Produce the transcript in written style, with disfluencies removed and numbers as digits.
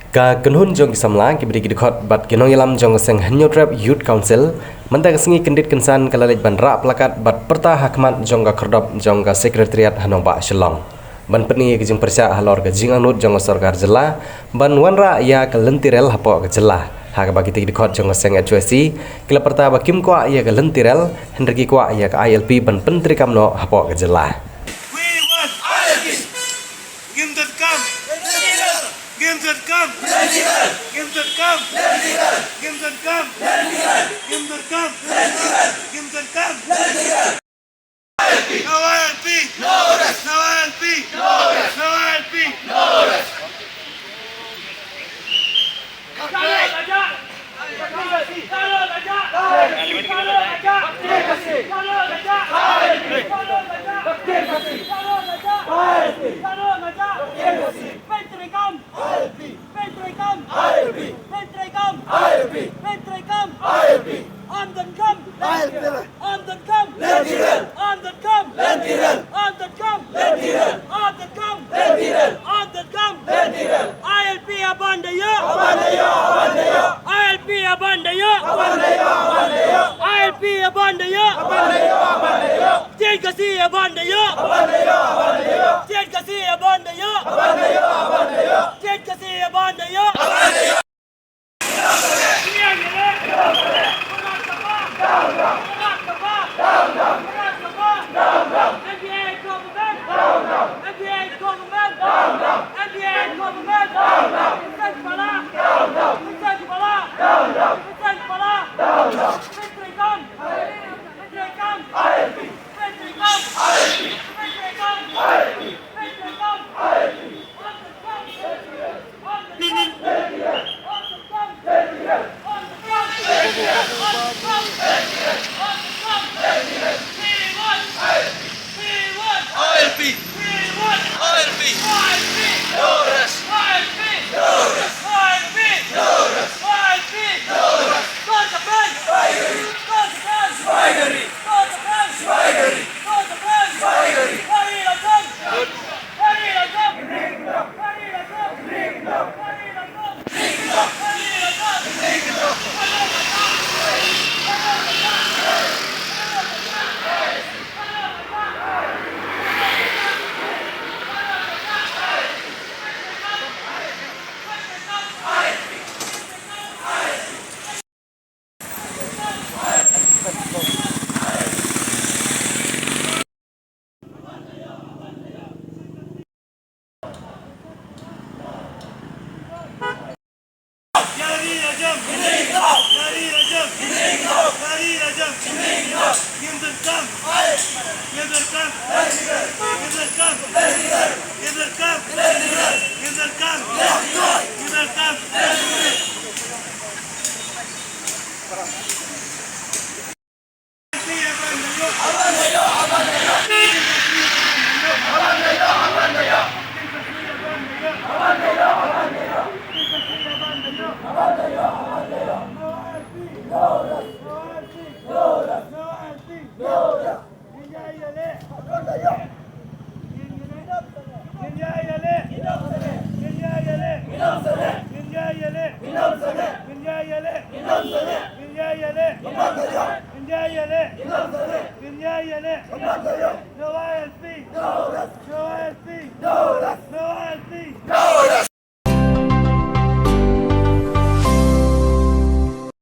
Kenhun jong kisamla kibri kidikot bat kenong yalam jong seng Hanyotrap Youth Council menta kesengi kendit kensan kalalej ban rak plakat bat perta hakmat jong ka kerdop jong ka sekretariat Hanong Ba Shelong ban peni ke jeng persya halor ke jing anut jong sarkar jela ban wanra ya ke lentirel hapo ke jela ha ka bagi kidikot jong seng HWC kila perta ba kim kwa ya ke lentirel hendriki kwa ya ke ILP ban pentri kamno hapo ke jela Games that come, games that come, games that come, games that come, games that come. No ILP, no rest. No ILP, no rest. No ILP, no rest. No ILP, no rest. No